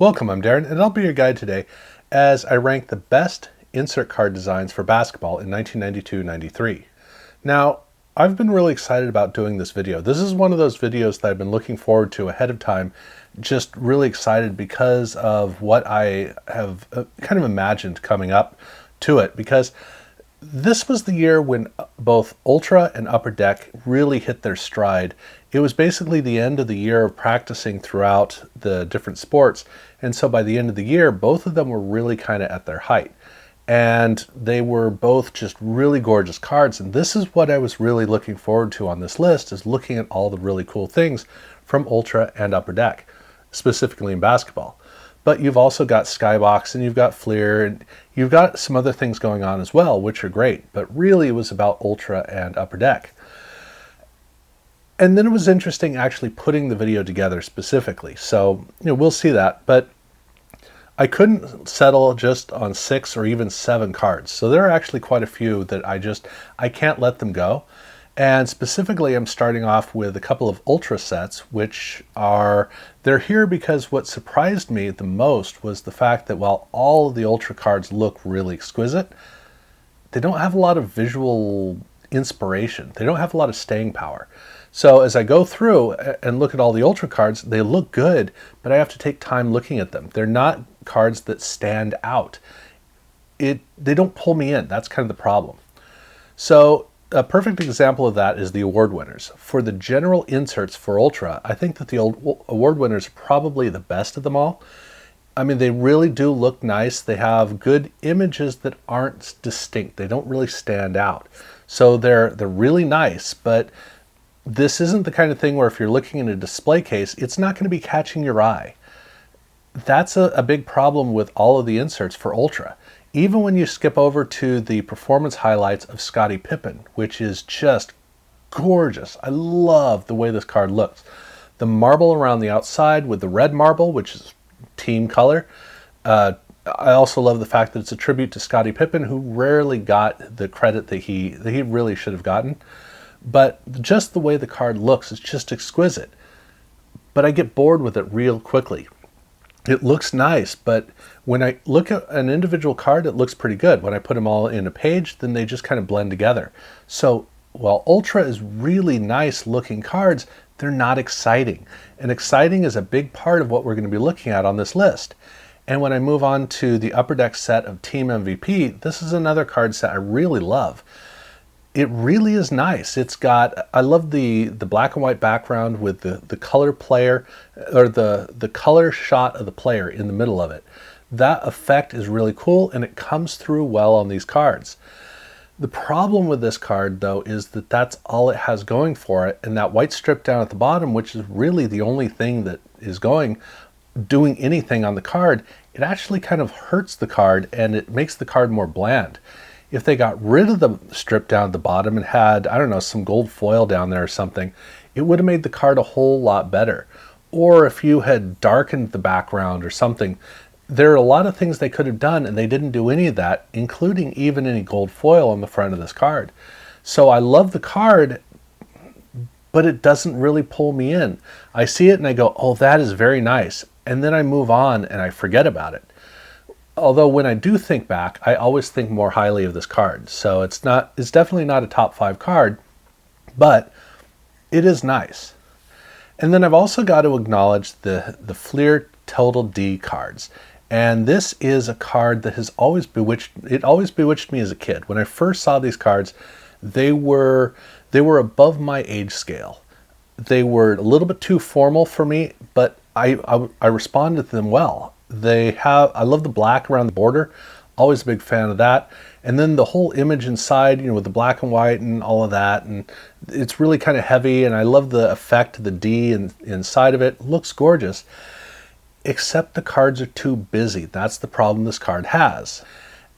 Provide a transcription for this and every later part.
Welcome, I'm Darren, and I'll be your guide today as I rank the best insert card designs for basketball in 1992-93. Now, I've been really excited about doing this video. This is one of those videos that I've been looking forward to ahead of time, just really excited because of what I have kind of imagined coming up to it, because this was the year when both Ultra and Upper Deck really hit their stride. It was basically the end of the year of practicing throughout the different sports, and so by the end of the year, both of them were really kind of at their height. And they were both just really gorgeous cards, and this is what I was really looking forward to on this list, is looking at all the really cool things from Ultra and Upper Deck, specifically in basketball. But you've also got Skybox and you've got Fleer and you've got some other things going on as well, which are great. But really it was about Ultra and Upper Deck. And then it was interesting actually putting the video together specifically. So, we'll see that. But I couldn't settle just on 6 or even 7 cards. So there are actually quite a few that I can't let them go. And specifically, I'm starting off with a couple of Ultra sets, which they're here because what surprised me the most was the fact that while all of the Ultra cards look really exquisite, they don't have a lot of visual inspiration. They don't have a lot of staying power. So as I go through and look at all the Ultra cards, they look good, but I have to take time looking at them. They're not cards that stand out. They don't pull me in. That's kind of the problem. So a perfect example of that is the award winners. For the general inserts for Ultra, I think that the award winners are probably the best of them all. I mean, they really do look nice. They have good images that aren't distinct. They don't really stand out. So they're really nice, but this isn't the kind of thing where if you're looking in a display case, it's not going to be catching your eye. That's a big problem with all of the inserts for Ultra. Even when you skip over to the performance highlights of Scottie Pippen, which is just gorgeous. I love the way this card looks. The marble around the outside with the red marble, which is team color. I also love the fact that it's a tribute to Scottie Pippen, who rarely got the credit that he really should have gotten. But just the way the card looks is just exquisite. But I get bored with it real quickly. It looks nice, but when I look at an individual card, it looks pretty good. When I put them all in a page, then they just kind of blend together. So while Ultra is really nice looking cards, they're not exciting. And exciting is a big part of what we're going to be looking at on this list. And when I move on to the Upper Deck set of Team MVP, this is another card set I really love. It really is nice. I love the black and white background with the color player, or the color shot of the player in the middle of it. That effect is really cool, and it comes through well on these cards. The problem with this card, though, is that that's all it has going for it, and that white strip down at the bottom, which is really the only thing that is doing anything on the card, it actually kind of hurts the card, and it makes the card more bland. If they got rid of the strip down at the bottom and had, I don't know, some gold foil down there or something, it would have made the card a whole lot better. Or if you had darkened the background or something, there are a lot of things they could have done, and they didn't do any of that, including even any gold foil on the front of this card. So I love the card, but it doesn't really pull me in. I see it and I go, oh, that is very nice. And then I move on and I forget about it. Although when I do think back, I always think more highly of this card. So it's definitely not a top 5 card, but it is nice. And then I've also got to acknowledge the Fleer Total D cards. And this is a card that has always bewitched me as a kid. When I first saw these cards, they were above my age scale. They were a little bit too formal for me, but I responded to them well. I love the black around the border, always a big fan of that. And then the whole image inside, with the black and white and all of that, and it's really kind of heavy, and I love the effect of the D inside of it. Looks gorgeous, except the cards are too busy. That's the problem this card has.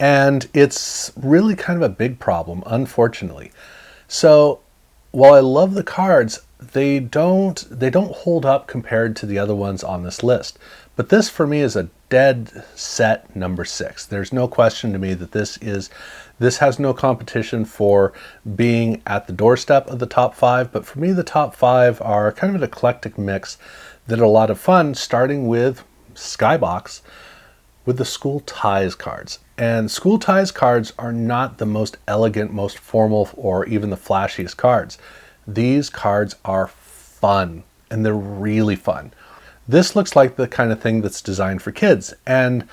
And it's really kind of a big problem, unfortunately. So while I love the cards, they don't hold up compared to the other ones on this list. But this for me is a dead set number 6. There's no question to me that this has no competition for being at the doorstep of the top 5. But for me, the top 5 are kind of an eclectic mix that are a lot of fun, starting with Skybox with the School Ties cards. And School Ties cards are not the most elegant, most formal, or even the flashiest cards. These cards are fun, and they're really fun. This looks like the kind of thing that's designed for kids, and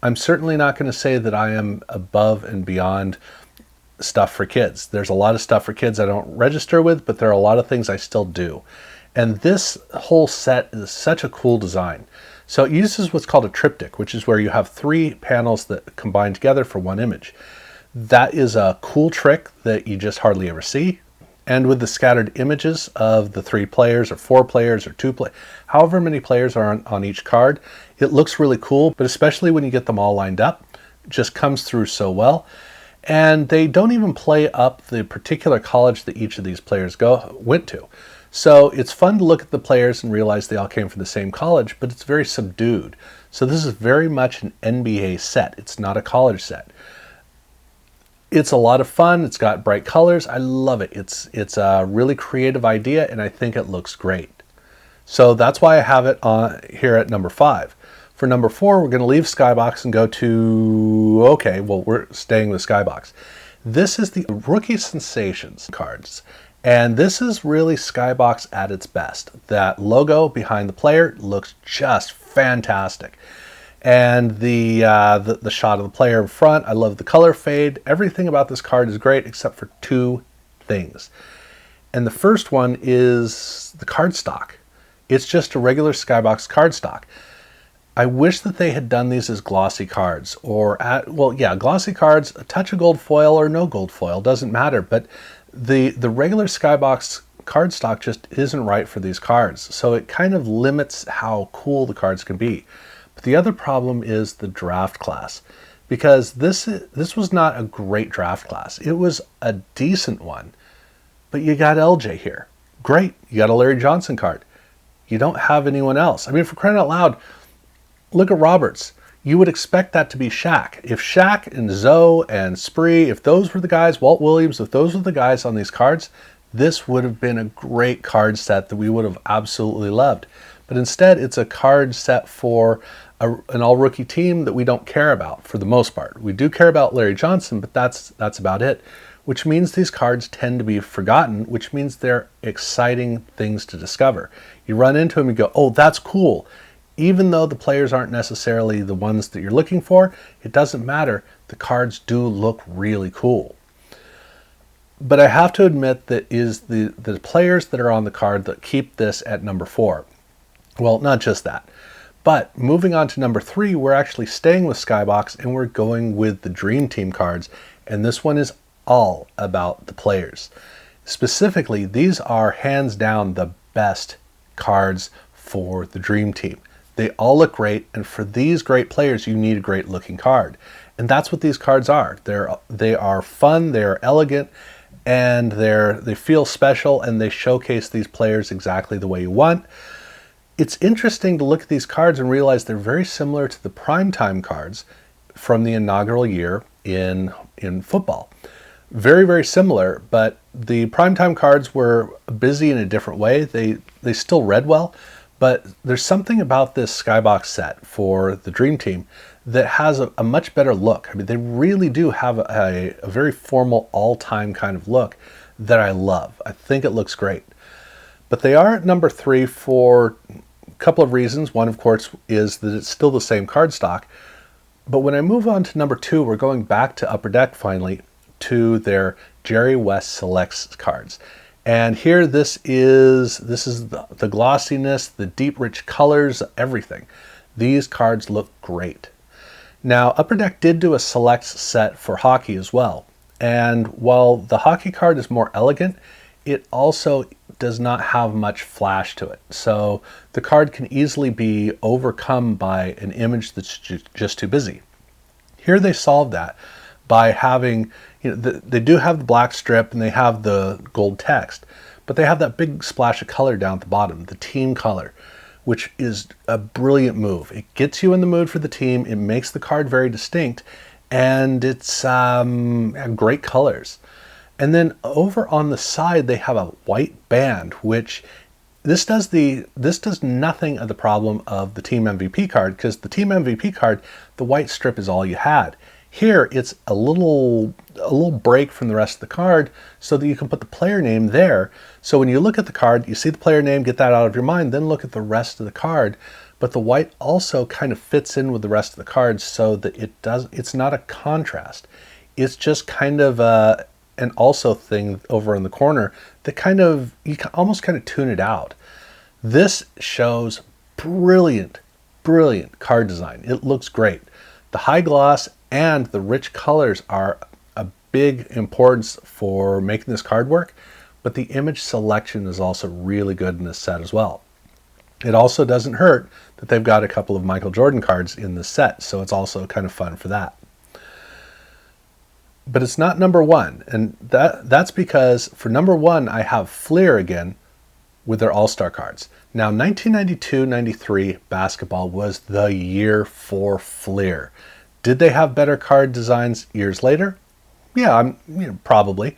I'm certainly not going to say that I am above and beyond stuff for kids. There's a lot of stuff for kids I don't register with, but there are a lot of things I still do. And this whole set is such a cool design. So it uses what's called a triptych, which is where you have 3 panels that combine together for one image. That is a cool trick that you just hardly ever see. And with the scattered images of the 3 players or 4 players or 2 players, however many players are on each card, it looks really cool, but especially when you get them all lined up, it just comes through so well. And they don't even play up the particular college that each of these players went to. So it's fun to look at the players and realize they all came from the same college, but it's very subdued. So this is very much an NBA set. It's not a college set. It's a lot of fun. It's got bright colors. I love it. It's a really creative idea, and I think it looks great. So that's why I have it on here at number 5. For number 4, we're going to leave Skybox and go to, okay, well, we're staying with Skybox. This is the Rookie Sensations cards. And this is really Skybox at its best. That logo behind the player looks just fantastic. And the shot of the player in front, I love the color fade. Everything about this card is great except for 2 things. And the first one is the cardstock. It's just a regular Skybox cardstock. I wish that they had done these as glossy cards, or glossy cards, a touch of gold foil or no gold foil, doesn't matter. But the regular Skybox cardstock just isn't right for these cards. So it kind of limits how cool the cards can be. But the other problem is the draft class, because this was not a great draft class. It was a decent one, but you got LJ here. Great, you got a Larry Johnson card. You don't have anyone else. I mean, for crying out loud, look at Roberts. You would expect that to be Shaq. If Shaq and Zoe and Spree, if those were the guys, Walt Williams, if those were the guys on these cards, this would have been a great card set that we would have absolutely loved. But instead, it's a card set for an all-rookie team that we don't care about for the most part. We do care about Larry Johnson, but that's about it, which means these cards tend to be forgotten, which means they're exciting things to discover. You run into them and go, oh, that's cool. Even though the players aren't necessarily the ones that you're looking for, it doesn't matter. The cards do look really cool. But I have to admit that is the players that are on the card that keep this at number 4. Well, not just that. But moving on to number 3, we're actually staying with Skybox and we're going with the Dream Team cards. And this one is all about the players. Specifically, these are hands down the best cards for the Dream Team. They all look great, and for these great players, you need a great looking card. And that's what these cards are. They are fun, they're elegant, and they feel special, and they showcase these players exactly the way you want. It's interesting to look at these cards and realize they're very similar to the primetime cards from the inaugural year in football. Very, very similar, but the primetime cards were busy in a different way. They still read well, but there's something about this Skybox set for the Dream Team that has a much better look. I mean, they really do have a very formal all-time kind of look that I love. I think it looks great. But they are at number 3 for a couple of reasons. One, of course, is that it's still the same cardstock. But when I move on to number 2, we're going back to Upper Deck finally to their Jerry West Selects cards. And here this is the glossiness, the deep rich colors, everything. These cards look great. Now, Upper Deck did do a Selects set for hockey as well. And while the hockey card is more elegant, it also does not have much flash to it. So the card can easily be overcome by an image that's just too busy. Here they solved that by having, they do have the black strip and they have the gold text, but they have that big splash of color down at the bottom, the team color, which is a brilliant move. It gets you in the mood for the team, it makes the card very distinct, and it's great colors. And then over on the side, they have a white band, which This does nothing of the problem of the Team MVP card, because the Team MVP card, the white strip is all you had. Here, it's a little break from the rest of the card so that you can put the player name there. So when you look at the card, you see the player name, get that out of your mind, then look at the rest of the card. But the white also kind of fits in with the rest of the cards so that it's not a contrast. It's just kind of an also thing over in the corner that you can almost kind of tune it out. This shows brilliant card design. It looks great. The high gloss and the rich colors are a big importance for making this card work, but the image selection is also really good in this set as well. It also doesn't hurt that they've got a couple of Michael Jordan cards in this set, so it's also kind of fun for that. But it's not number one, and that's because for number one I have Fleer again with their All-Star cards. Now 1992-93 basketball was the year for Fleer. Did they have better card designs years later? Yeah, probably.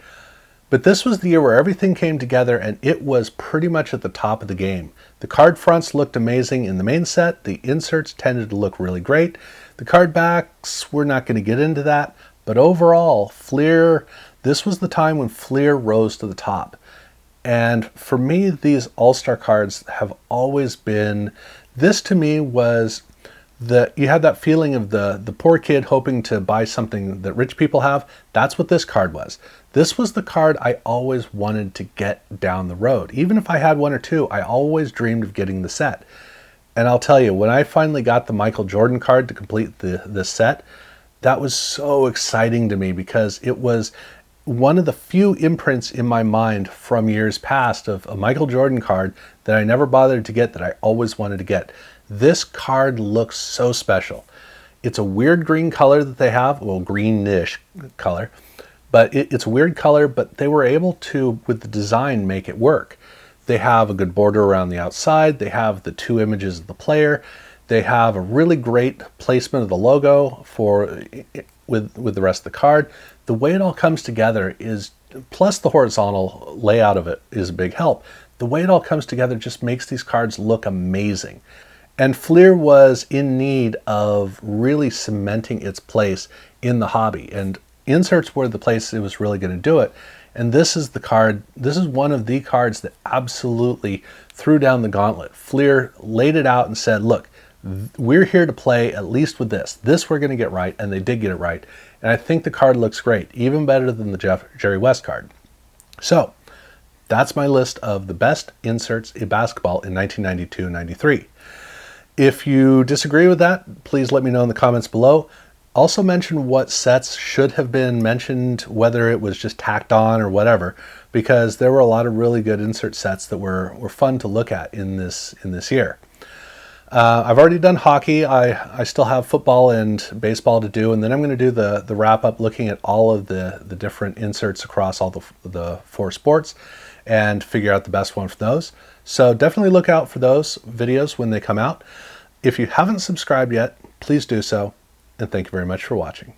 But this was the year where everything came together and it was pretty much at the top of the game. The card fronts looked amazing in the main set. The inserts tended to look really great. The card backs, we're not going to get into that. But overall, Fleer, this was the time when Fleer rose to the top. And for me, these All-Star cards have always been, this to me was you had that feeling of the poor kid hoping to buy something that rich people have. That's what this card was. This was the card I always wanted to get down the road. Even if I had one or two, I always dreamed of getting the set. And I'll tell you, when I finally got the Michael Jordan card to complete this set, that was so exciting to me because it was one of the few imprints in my mind from years past of a Michael Jordan card that I never bothered to get that I always wanted to get. This card looks so special. It's a weird green color that they have, well, greenish color, but it's a weird color, but they were able to, with the design, make it work. They have a good border around the outside. They have the two images of the player. They have a really great placement of the logo with the rest of the card. The way it all comes together is, plus the horizontal layout of it is a big help. The way it all comes together just makes these cards look amazing. And Fleer was in need of really cementing its place in the hobby. And inserts were the place it was really going to do it. And this is the card, this is one of the cards that absolutely threw down the gauntlet. Fleer laid it out and said, look, we're here to play at least with this. This we're going to get right, and they did get it right. And I think the card looks great, even better than the Jerry West card. So that's my list of the best inserts in basketball in 1992-93. If you disagree with that, please let me know in the comments below. Also mention what sets should have been mentioned, whether it was just tacked on or whatever, because there were a lot of really good insert sets that were fun to look at in this year. I've already done hockey. I still have football and baseball to do, and then I'm going to do the wrap up looking at all of the different inserts across all the four sports and figure out the best one for those. So definitely look out for those videos when they come out. If you haven't subscribed yet, please do so, and thank you very much for watching.